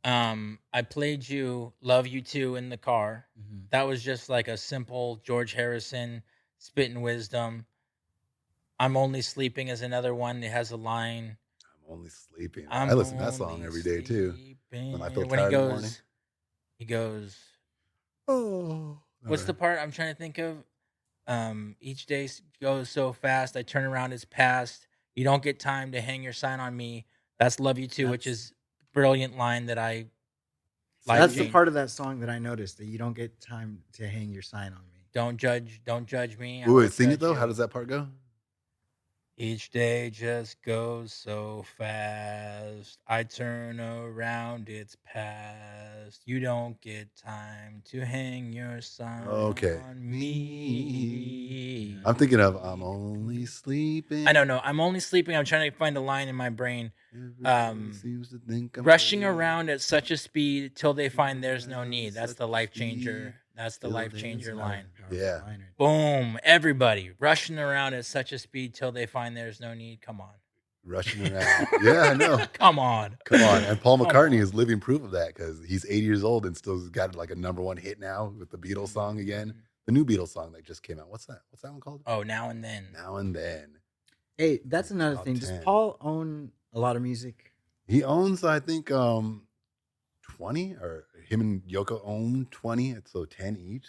I played you Love You Too in the car. Mhm. That was just like a simple George Harrison spitting wisdom. I'm Only Sleeping is another one. It has a line. I'm only sleeping. I'm I listen to that song only every day too. sleeping. When I feel he tired in the goes, morning. he goes. Oh. What's the part I'm trying to think of? Each day goes so fast. I turn around, it's past. You don't get time to hang your sign on me. That's Love You Too, which is brilliant line that I like. That's the part of that song that I noticed, that you don't get time to hang your sign on me. Don't judge me. I Wait, will wait, sing it judge though. you. How does that part go? Each day just goes so fast. I turn around, it's past. You don't get time to hang your sign Okay. on me. I'm thinking of I'm only sleeping. I don't know. I'm only sleeping. I'm trying to find a line in my brain. Everybody seems to think I'm Rushing crazy. around at such a speed till they find there's no need. That's Such the a life speed changer. That's the till life there's changer no- line. Yeah. Boom. Everybody rushing around at such a speed till they find there's no need. Come on. Rushing around. Yeah, I know. Come on. Come on. And Paul Come McCartney on. is living proof of that because he's 80 years old and still got like a #1 hit now with the Beatles song again. The new Beatles song that just came out. What's that? What's that one called? Oh, Now and Then. Now and Then. Hey, that's another Top thing. Does 10. Paul own a lot of music? He owns, I think, 20, or him and Yoko own 20. So 10 each.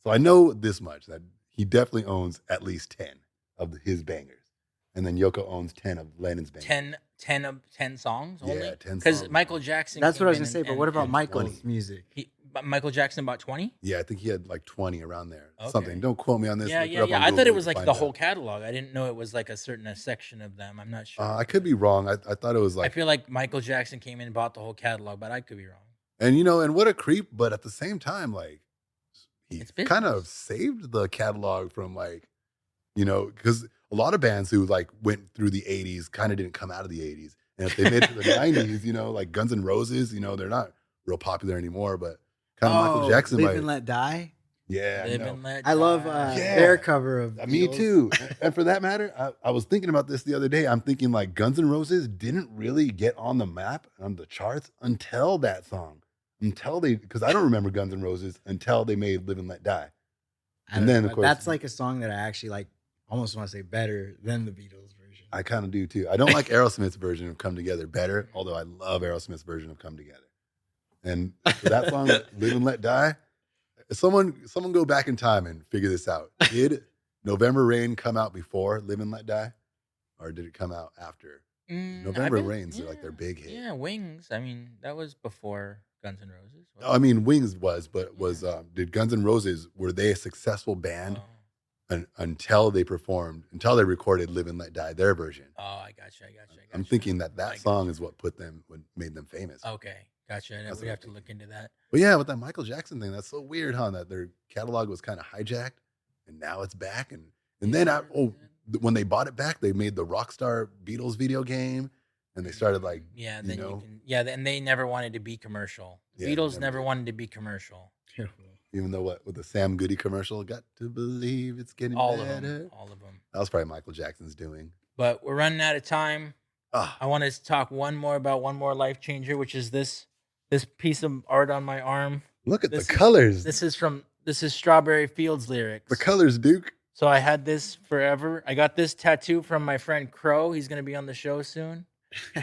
So I know this much, that he definitely owns at least 10 of his bangers. And then Yoko owns 10 of Lennon's bangers. 10 songs only? Yeah, 10 Because songs. Michael Jackson. That's what came I was in gonna say. But and- what about and Michael's 20. music? Michael Jackson bought 20? Yeah, I think he had like 20 around there. Okay. Something. Don't quote me on this. Yeah, Look it yeah, up yeah. on I Google, thought it you was can like find the out. whole catalog. I didn't know it was like a certain section of them. I'm not sure. I could be wrong. I thought it was I like, feel like Michael Jackson came in and bought the whole catalog, but I could be wrong. and and what a creep. But at the same time, like, he It's business. kind of saved the catalog from like, because a lot of bands who like went through the 80s kind of didn't come out of the 80s. And if they made it to the 90s, like Guns N' Roses, they're not real popular anymore, but kind of Michael Jackson. Live like, and Let Die. yeah, Live and Let I love Die. their cover of Me Beatles. too. And for that matter, I was thinking about this the other day. I'm thinking like Guns N' Roses didn't really get on the map, on the charts, until that song. Because I don't remember Guns N' Roses until they made Live and Let Die. I And don't then, know, of course, that's like a song that I actually like. Almost want to say better than the Beatles version. I kind of do too. I don't like Aerosmith's version of Come Together better, although I love Aerosmith's version of Come Together. And for that song, Live and Let Die, someone go back in time and figure this out. Did November Rain come out before Live and Let Die? Or did it come out after? November Rain's like their big hit. Yeah, Wings. I mean, that was before Guns N' Roses. Oh, I mean, Wings was, but did Guns N' Roses, were they a successful band until they recorded Live and Let Die, their version? Oh, I got you. I'm thinking that song is what made them famous. Okay, gotcha. That's We what have I'm to look into that. But yeah, with that Michael Jackson thing, that's so weird, huh? That their catalog was kind of hijacked, and now it's back. And then when they bought it back, they made the Rockstar Beatles video game, and they started like, Yeah, then and they never wanted to be commercial. The Yeah, Beatles never never did. wanted to be commercial. even though with the Sam Goody commercial, got to believe it's getting All better. of them. All of them. That was probably Michael Jackson's doing. But we're running out of time. Ah, I want to talk one more life changer, which is this piece of art on my arm. look at This- the colors. This is Strawberry Fields lyrics. The colors, Duke. So I had this forever. I got this tattoo from my friend Crow. He's gonna be on the show soon.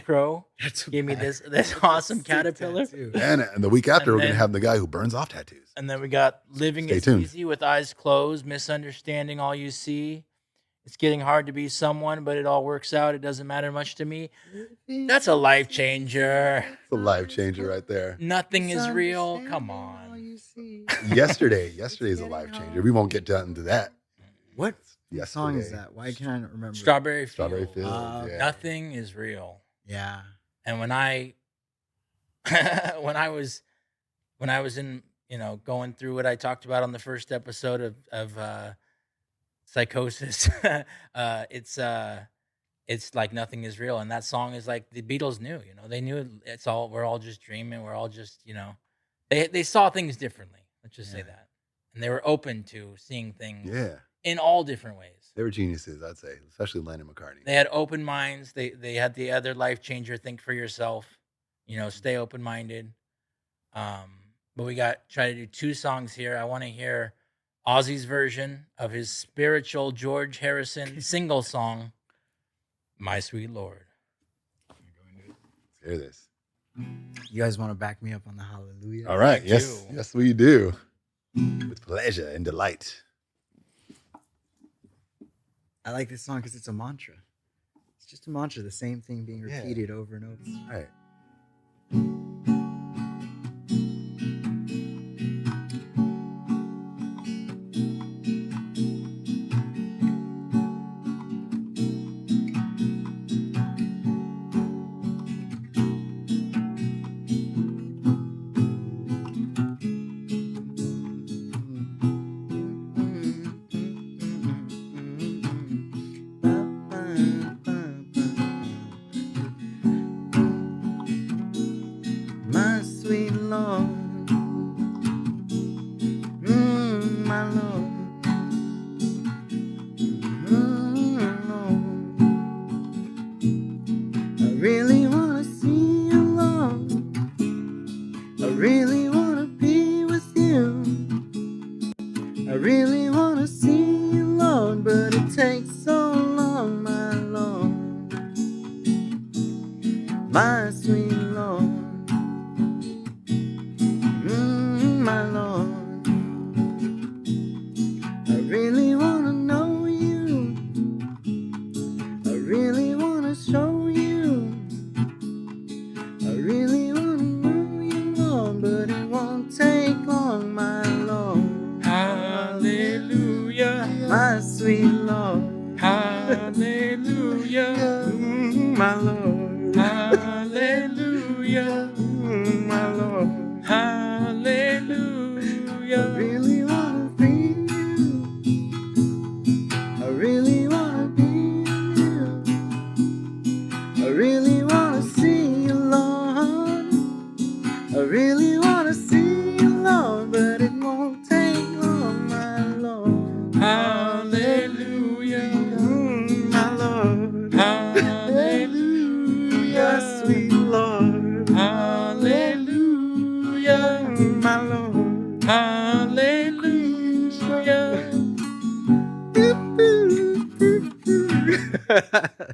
Crow gave me this awesome caterpillar. And the week after, And we're going to then- have the guy who burns off tattoos. And then we got Living Stay is tuned. Easy with Eyes Closed, Misunderstanding All You See. It's getting hard to be someone, but it all works out. It doesn't matter much to me. That's a life changer. It's a life changer right there. Nothing is real. Come on. Yesterday's a life changer. We won't get into that. What song is Yesterday. that? Why can't I not remember? Strawberry Strawberry Fields. Fields. Yeah. Nothing is real. Yeah. And when I was in, going through what I talked about on the first episode of Psychosis, it's like nothing is real. And that song is like the Beatles knew, they knew we're all just dreaming. We're all just, they saw things differently. Let's just say that. And they were open to seeing things Yeah. in all different ways. They were geniuses, I'd say, especially Lennon McCartney. They had open minds. They had the other life changer, think for yourself, stay open minded. But we try to do 2 songs here. I want to hear Ozzy's version of his spiritual George Harrison single song, My Sweet Lord. Let's hear this. You guys want to back me up on the hallelujah? All right. I Yes. do. Yes, we do. With pleasure and delight. I like this song because it's a mantra. It's just a mantra, the same thing being Yeah. repeated over and over. Right. My sweet Lord, my Lord, Lord. I really wanna see you, Lord. I really wanna be with you. I really wanna see you, Lord, but it takes so long, my Lord, my sweet Lord, my Lord. I really wanna know you. I really wanna show you. I really wanna know you, Lord, but it won't take long, my Lord. Hallelujah. My sweet Lord. Hallelujah. My Lord. Hallelujah. My Lord. I Hallelujah. really wanna be you. I really wanna be you. I really wanna see you, Lord. I really wanna see you, Lord, but it won't take long, my Lord. Hallelujah. My Lord. Hallelujah. Sweet Lord. Hallelujah. My Lord. Hallelujah.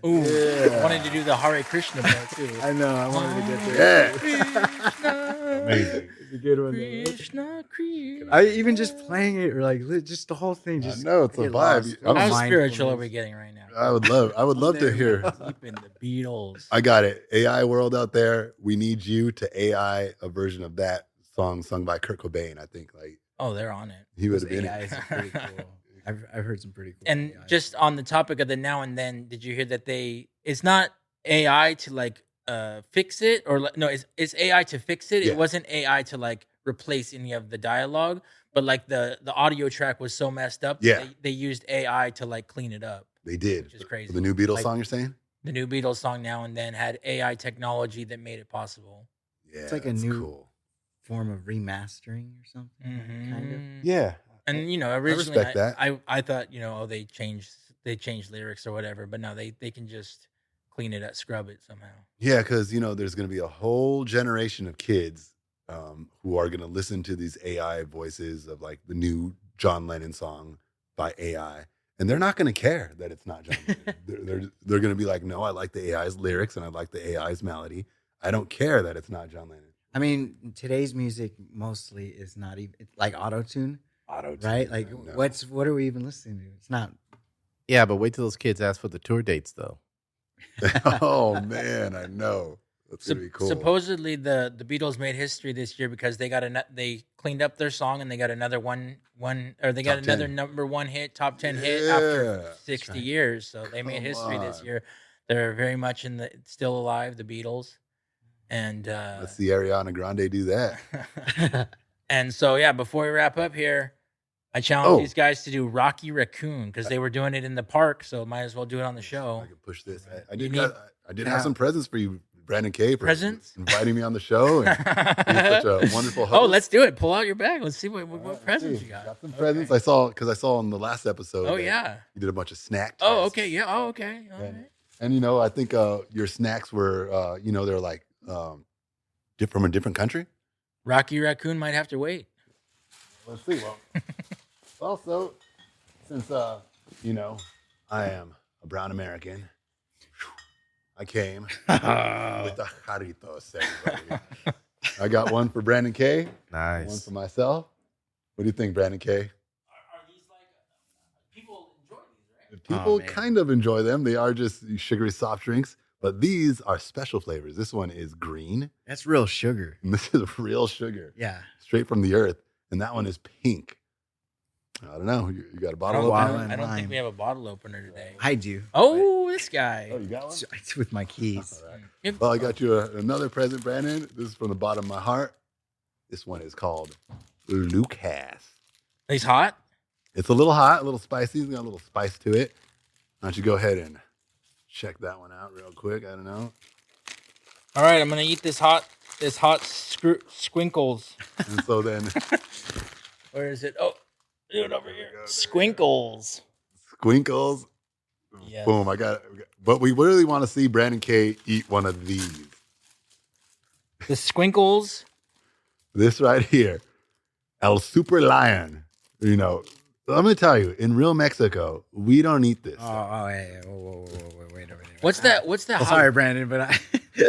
Ooh, I wanted to do the Hare Krishna part too. I know, I wanted to get Yeah. Krishna. Amazing. It's a good one, though. Krishna, Krishna. I even just playing it, or like just the whole thing. Just know, it's a get vibe. lost. I'm How just- spiritual are we getting right now? I would love to there, hear. Deep in the Beatles. I got it. AI world out there. We need you to AI a version of that song sung by Kurt Cobain. I think like Oh, they're on it. he would Those have been AIs it. are pretty cool. I've heard some pretty cool. And AIs. just on the topic of the now and then, did you hear that it's not AI to like fix it, or no, it's AI to fix it. Yeah. It wasn't AI to like replace any of the dialogue, but like the audio track was so messed up Yeah. that they used AI to like clean it up. They did. Which is crazy. The new Beatles Like- song you're saying? The new Beatles song Now and Then had AI technology that made it possible. Yeah, It's like a that's new- cool. form of remastering or something, kind of. Mhm. Yeah. And originally respect that. I thought they changed lyrics or whatever, but no, they can just clean it up, scrub it somehow. Yeah, because there's going to be a whole generation of kids who are going to listen to these AI voices of like the new John Lennon song by AI, and they're not going to care that it's not John Lennon. they're going to be like, no, I like the AI's lyrics and I like the AI's melody. I don't care that it's not John Lennon. I mean, today's music mostly is not even like auto-tune, Auto-tune, right? Like, I know. what are we even listening to? It's not. Yeah, but wait till those kids ask for the tour dates, though. Oh man, I know. That's gonna be cool. Supposedly the Beatles made history this year because they cleaned up their song and they got another they got Top another 10. number 1 hit, top 10 hit Yeah, after that's 60 right. years. So they made Come history this on. year. They're very much still alive, the Beatles. And Let's see Ariana Grande do that. and so yeah, before we wrap up here, I challenge Oh. these guys to do Rocky Raccoon because they were doing it in the park, so might as well do it on the show. I can push this. I You did. need- I did have some presents for you, Brandon K. For Presents? inviting me on the show and being such a wonderful host. Oh, let's do it. Pull out your bag. Let's see what Let's presents see. you got. Some Okay. presents. I saw on the last episode. Oh that yeah. you did a bunch of snack. Oh tests. okay. Yeah. Oh okay. All And, right. and I think your snacks were they're like from a different country. Rocky Raccoon might have to wait. Let's see. Well, also, since I am a brown American, I came with the jarritos, everybody. I got one for Brandon K. One Nice. for myself. What do you think, Brandon K? Are these like people enjoy these, right? People man. kind of enjoy them. They are just sugary soft drinks, but these are special flavors. This one is green, That's real sugar. and this is real sugar, Yeah. straight from the earth. And that one is pink. I don't know. You got a I bottle don't, opener? Guava and I don't think lime. we have a bottle opener today. I do. Oh, this guy. Oh, you got one? It's with my keys. All right. Yep. Well, I got you another present, Brandon. This is from the bottom of my heart. This one is called Lucas. He's hot. It's a little hot, a little spicy. It's got a little spice to it. Why don't you go ahead and check that one out real quick? I don't know. All right, I'm gonna eat this hot squinkles. And so then Where is it? Oh, do it over There we here. go, there we go. Squinkles. Squinkles. Yes. Boom. But we really want to see Brandon K eat one of these. The squinkles. This right here. El Super Lion. You know, I'm going to tell you, in real Mexico, we don't eat this. Hey, whoa, wait a minute. What's that? What's the Oh, hot? sorry, Brandon, but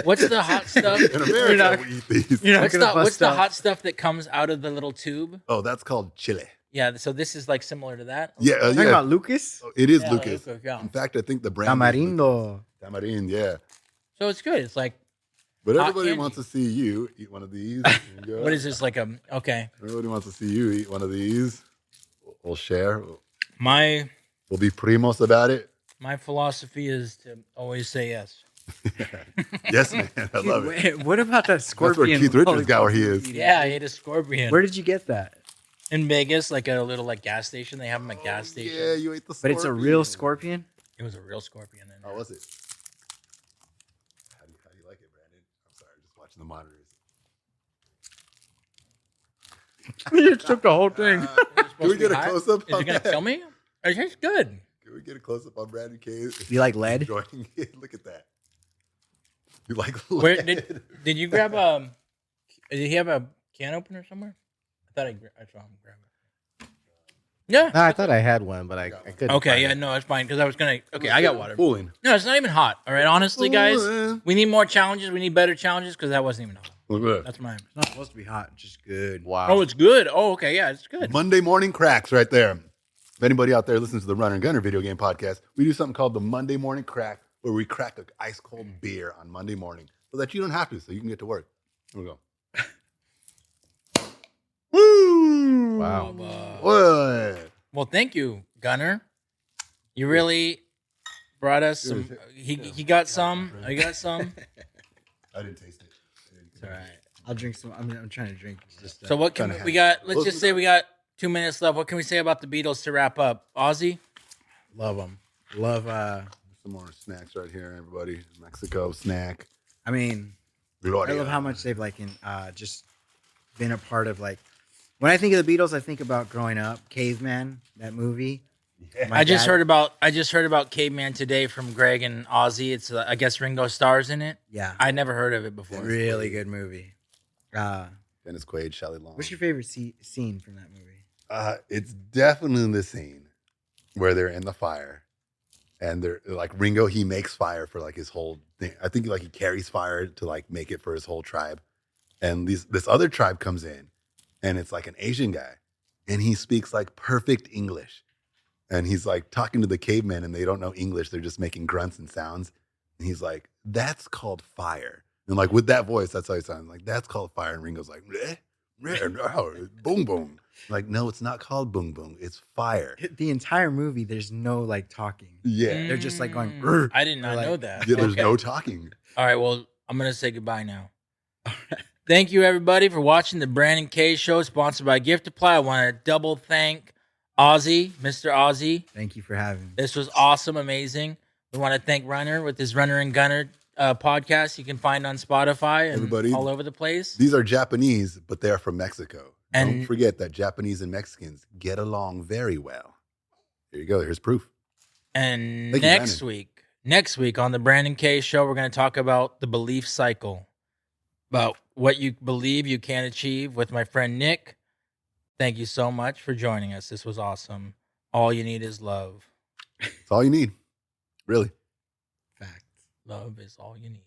What's the hot stuff? In America, not- we eat these. you're not What's gonna the bust out. hot stuff that comes out of the little tube? Oh, that's called chile. Yeah, so this is like similar to that. Yeah, Talking about Lucas? Oh, it is Yeah, Lucas. Lucas, yeah. In fact, I think the brand is Tamarindo. Tamarind, yeah. So it's good. It's like, But Hot everybody candy. wants to see you eat one of these. There you go. what is this like? Okay, Everybody wants to see you eat one of these. We'll share. my We'll be primos about it. my philosophy is to always say yes. Yes, man. I love it. Wait, what about that That's where scorpion? Keith Richards got where he is. Yeah, I ate a scorpion. Where did you get that? In Vegas, like a little like gas station. They have them at gas stations. Yeah, you ate the But scorpion. it's a real scorpion? It was a real scorpion. In How there. was it? How do you like it, Brandon? I'm sorry, just watching the monitors. You just took the whole thing. Can we get a close up? Is it gonna kill me? It tastes good. Can we get a close up on Brandon K? You like lead? Enjoying it. Look at that. You like Where lead? did you grab Did he have a can opener somewhere? I thought I saw him grab it. Yeah. No, I thought I had one, but I couldn't. Okay. find Yeah. it. No, it's fine because I was gonna. Okay, I got water. Fooling. No, it's not even hot. All right. Honestly, guys, Fooling. we need more challenges. We need better challenges because that wasn't even hot. Look at that. That's mine. It's not supposed to be hot, just good. Wow. Oh, it's good. Oh, okay. Yeah, it's good. Monday morning cracks right there. If anybody out there listens to the Runner and Gunner video game podcast, we do something called the Monday morning crack, where we crack an ice cold beer on Monday morning so that you don't have to, so you can get to work. Here we go. Woo! Wow. What? Well, thank you, Gunner. You really brought us some. He got some. I got some. I didn't taste it. It's all right. I'll drink some. I'm trying to drink. Just, So what can Kinda we heavy. got? Let's just say we got 2 minutes left. What can we say about the Beatles to wrap up? Ozzy. love them. Love. Some more snacks right here, everybody. Mexico snack. I mean, I Gloria. love how much they've just been a part of like. When I think of the Beatles, I think about growing up, Caveman, that movie. Yeah. My I just dad- heard about Caveman today from Greg and Ozzy. It's I guess Ringo Starr's in it. Yeah, I never heard of it before. really good movie. Dennis Quaid, Shelley Long. What's your favorite scene from that movie? It's definitely the scene where they're in the fire, and they're like Ringo. He makes fire for like his whole thing. I think like he carries fire to like make it for his whole tribe, and this other tribe comes in, and it's like an Asian guy, and he speaks like perfect English, and he's like talking to the cavemen, and they don't know English. They're just making grunts and sounds, and he's like, "That's called fire." And like with that voice, that's how he sounds. Like that's called fire, and Ringo's like, no, boom boom. Like, no, it's not called boom boom. It's fire. The entire movie, there's no like talking. Yeah. They're just, like, going, Mm, I did not like- know that. Yeah, there's Okay. no talking. All right, well, I'm going to say goodbye now. Thank you, everybody, for watching the Brandon K Show, sponsored by Gift Apply. I want to double thank Ozzy, Mr. Ozzy. Thank you for having me. This was awesome, amazing. We want to thank Runner with his Runner and Gunner podcast you can find on Spotify and Everybody, all over the place. These are Japanese, but they're from Mexico. Don't And- forget that Japanese and Mexicans get along very well. Here you go. Here's proof. And Thank you, next week on the Brandon K Show, we're going to talk about the belief cycle, about what you believe you can achieve with my friend Nick. Thank you so much for joining us. This was awesome. All you need is love. It's all you need. Really. Fact. Love is all you need.